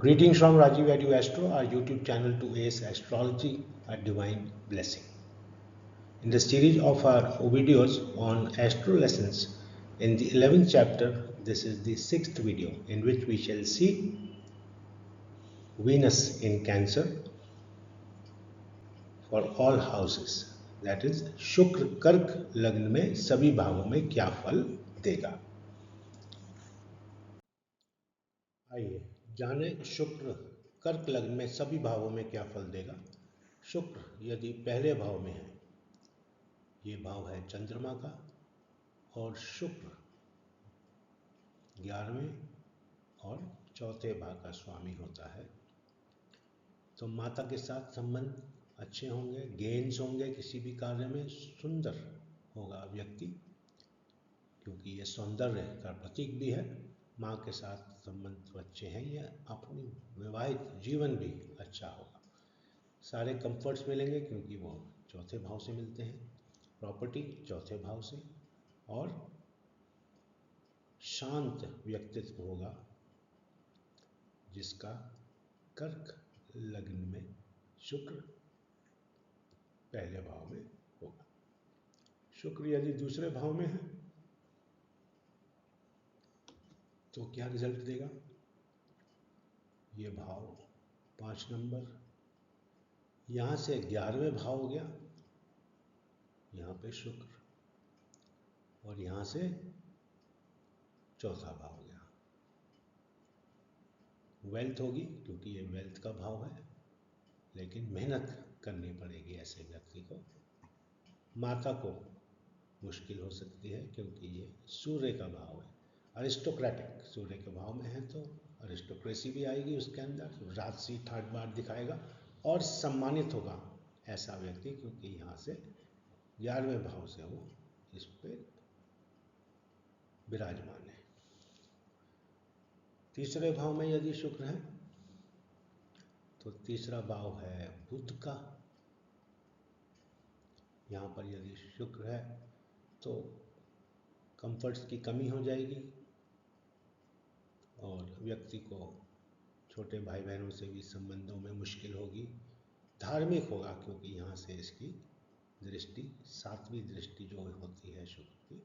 Greetings from Rajiv Edu Astro, our YouTube channel to ACE Astrology, a divine blessing. In the series of our videos on astro lessons, in the 11th chapter, this is the 6th video in which we shall see Venus in Cancer for all houses. That is, शुक्र कर्क लग्न में सभी भावों में क्या फल देगा। आइए जाने शुक्र कर्क लग्न में सभी भावों में क्या फल देगा। शुक्र यदि पहले भाव में है, ये भाव है चंद्रमा का, और शुक्र 11वें और चौथे भाव का स्वामी होता है, तो माता के साथ संबंध अच्छे होंगे, गेन्स होंगे, किसी भी कार्य में सुंदर होगा व्यक्ति, क्योंकि ये सौंदर्य का प्रतीक भी है। माँ के साथ संबंध अच्छे हैं, या अपनी वैवाहिक जीवन भी अच्छा होगा। सारे कंफर्ट्स मिलेंगे क्योंकि वो चौथे भाव से मिलते हैं, प्रॉपर्टी चौथे भाव से, और शांत व्यक्तित्व होगा जिसका कर्क लग्न में शुक्र पहले भाव में होगा। शुक्र यदि दूसरे भाव में है तो क्या रिजल्ट देगा। ये भाव 5 नंबर, यहाँ से 11वें भाव हो गया, यहाँ पे शुक्र, और यहाँ से चौथा भाव हो गया। वेल्थ होगी क्योंकि ये वेल्थ का भाव है, लेकिन मेहनत करनी पड़ेगी ऐसे व्यक्ति को। माता को मुश्किल हो सकती है क्योंकि ये सूर्य का भाव है, अरिस्टोक्रेटिक सूर्य के भाव में है, तो अरिस्टोक्रेसी भी आएगी उसके अंदर, राजसी ठाट बाट दिखाएगा और सम्मानित होगा ऐसा व्यक्ति, क्योंकि यहाँ से 11वें भाव से वो इस पे विराजमान है। तीसरे भाव में यदि शुक्र है तो तीसरा भाव है बुध का। यहाँ पर यदि शुक्र है तो कंफर्ट्स की कमी हो जाएगी और व्यक्ति को छोटे भाई बहनों से भी संबंधों में मुश्किल होगी। धार्मिक होगा क्योंकि यहाँ से इसकी दृष्टि, 7वीं दृष्टि जो होती है शुक्र की,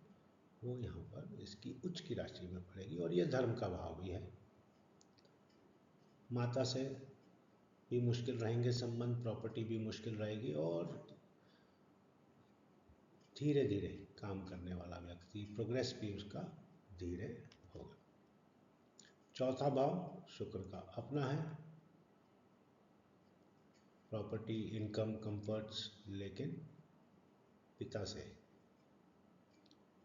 वो यहाँ पर इसकी उच्च की राशि में पड़ेगी, और ये धर्म का भाव भी है। माता से भी मुश्किल रहेंगे संबंध, प्रॉपर्टी भी मुश्किल रहेगी, और धीरे धीरे काम करने वाला व्यक्ति, प्रोग्रेस भी उसका धीरे होगा। चौथा भाव शुक्र का अपना है, प्रॉपर्टी, इनकम, कंफर्ट्स, लेकिन पिता से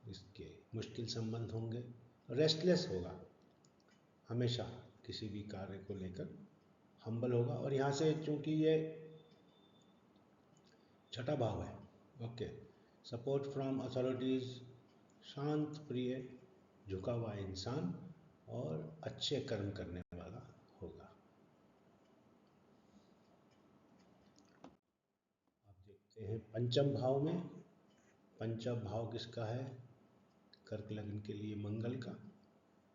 इसके मुश्किल संबंध होंगे। रेस्टलेस होगा, हमेशा किसी भी कार्य को लेकर हम्बल होगा, और यहाँ से चूंकि ये छठा भाव है, ओके, सपोर्ट फ्रॉम अथॉरिटीज, शांत प्रिय, झुका हुआ इंसान और अच्छे कर्म करने वाला होगा। आप देखते हैं पंचम भाव में, पंचम भाव किसका है, कर्क लग्न के लिए मंगल का,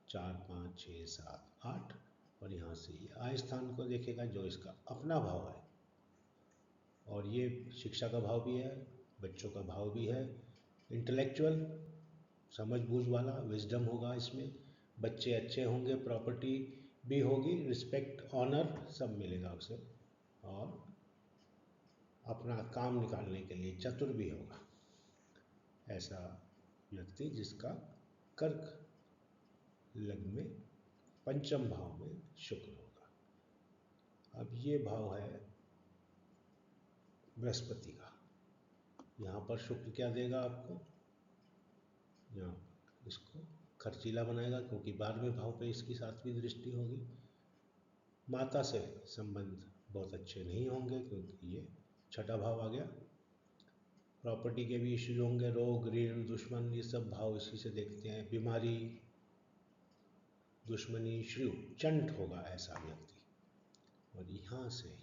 4, 5, 6, 7, 8, और यहाँ से ये आय स्थान को देखेगा जो इसका अपना भाव है, और ये शिक्षा का भाव भी है, बच्चों का भाव भी है, इंटेलेक्चुअल, समझ बूझ वाला, विजडम होगा इसमें, बच्चे अच्छे होंगे, प्रॉपर्टी भी होगी, रिस्पेक्ट, ऑनर सब मिलेगा उसे, और अपना काम निकालने के लिए चतुर भी होगा ऐसा व्यक्ति जिसका कर्क लग्न में पंचम भाव में शुक्र होगा। अब ये भाव है बृहस्पति का। यहाँ पर शुक्र क्या देगा आपको, यहाँ इसको खर्चीला बनाएगा क्योंकि 12वें भाव पे इसकी 7वीं दृष्टि होगी। माता से संबंध बहुत अच्छे नहीं होंगे क्योंकि ये छठा भाव आ गया। प्रॉपर्टी के भी इश्यूज होंगे, रोग, ऋण, दुश्मन, ये सब भाव इसी से देखते हैं। बीमारी, दुश्मनी, श्रू, चंट होगा ऐसा व्यक्ति, और यहाँ से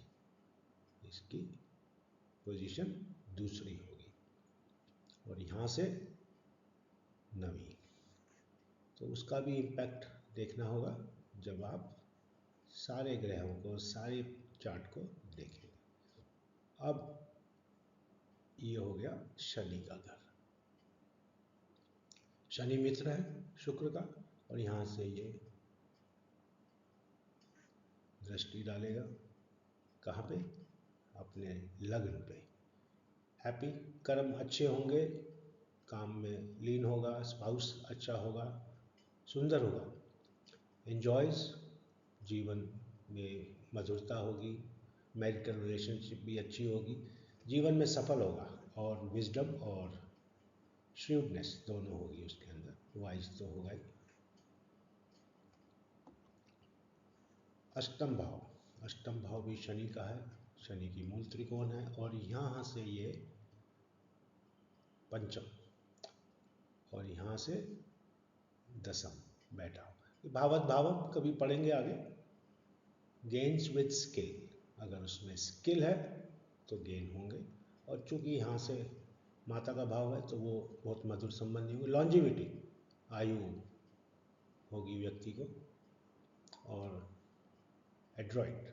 इसकी पोजीशन दूसरी होगी, और यहाँ से 9वीं, तो उसका भी इम्पैक्ट देखना होगा जब आप सारे ग्रहों को, सारे चार्ट को देखेंगे। अब ये हो गया शनि का घर। शनि मित्र है शुक्र का, और यहाँ से ये दृष्टि डालेगा कहाँ पे? अपने लग्न पे। हैप्पी, कर्म अच्छे होंगे, काम में लीन होगा, स्पाउस अच्छा होगा, सुंदर होगा। एंजॉयज, जीवन में मधुरता होगी, मैरिटल रिलेशनशिप भी अच्छी होगी, जीवन में सफल होगा, और विजडम और श्रूडनेस दोनों होगी उसके अंदर, वाइज तो होगा ही। अष्टम भाव, अष्टम भाव भी शनि का है, शनि की मूल त्रिकोण है, और यहाँ से ये पंचम, और यहाँ से दसम बैठा हुआ। भावत भावम कभी पढ़ेंगे आगे। गेन्स विद स्किल, अगर उसमें स्किल है तो गेन होंगे, और चूंकि यहाँ से माता का भाव है तो वो बहुत मधुर संबंधी होंगे। लॉन्जिविटी, आयु होगी व्यक्ति को, और एड्रॉइट,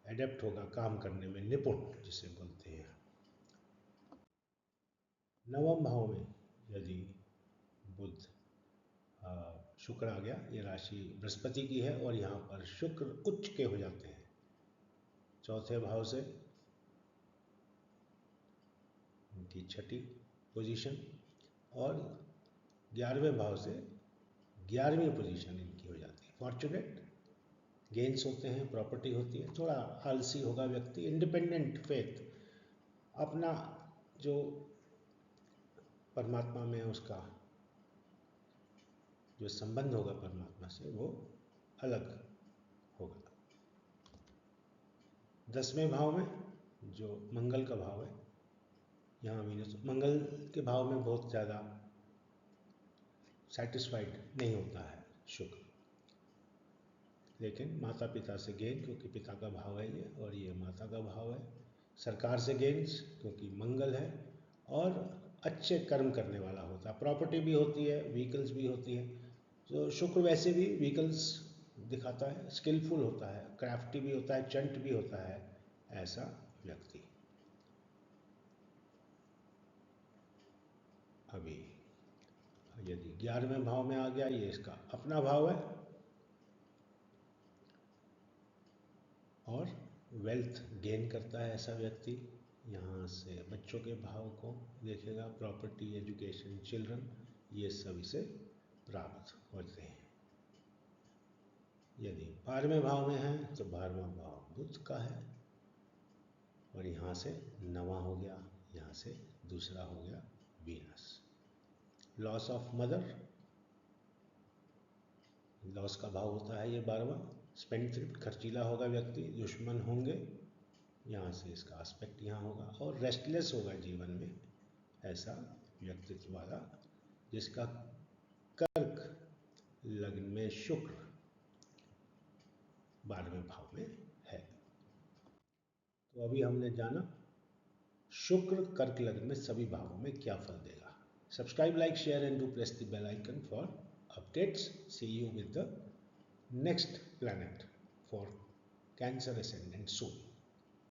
एडेप्ट होगा, काम करने में निपुण जिसे बोलते हैं। नवम भाव में यदि बुध शुक्र आ गया, ये राशि बृहस्पति की है, और यहाँ पर शुक्र उच्च के हो जाते हैं चौथे भाव से, उनकी छठी पोजीशन, और 11वें भाव से 11वीं पोजीशन इनकी हो जाती है। फॉर्चुनेट, गेन्स होते हैं, प्रॉपर्टी होती है, थोड़ा आलसी होगा व्यक्ति, इंडिपेंडेंट फेथ, अपना जो परमात्मा में उसका जो संबंध होगा परमात्मा से वो अलग होगा। 10वें भाव में जो मंगल का भाव है, यहाँ वीनस, मंगल के भाव में बहुत ज़्यादा सेटिस्फाइड नहीं होता है शुक्र, लेकिन माता पिता से गेन, क्योंकि पिता का भाव है ये, और ये माता का भाव है। सरकार से गेन्स क्योंकि मंगल है, और अच्छे कर्म करने वाला होता है, प्रॉपर्टी भी होती है, व्हीकल्स भी होती है। तो शुक्र वैसे भी व्हीकल्स दिखाता है, स्किलफुल होता है, क्राफ्टी भी होता है, चंट भी होता है ऐसा व्यक्ति। अभी यदि 11वें भाव में आ गया, ये इसका अपना भाव है, और वेल्थ गेन करता है ऐसा व्यक्ति। यहाँ से बच्चों के भाव को देखेगा, प्रॉपर्टी, एजुकेशन, चिल्ड्रन, ये सब इसे प्राप्त होते हैं। यदि 12वें भाव में है तो 12वां भाव बुध का है, और यहाँ से 9वां हो गया, यहाँ से दूसरा हो गया Venus. Loss of mother, loss का भाव होता है ये 12वां। स्पेंडथ्रिफ्ट, खर्चीला होगा व्यक्ति, दुश्मन होंगे, यहाँ से इसका एस्पेक्ट यहाँ होगा, और रेस्टलेस होगा जीवन में ऐसा व्यक्तित्व वाला, जिसका कर्क लग्न में शुक्र 12वें भाव में है। तो अभी हमने जाना शुक्र कर्क लग्न में सभी भावों में क्या फल देगा। Subscribe, like, share and do press the bell icon for updates. See you with the next planet for Cancer ascendant soon.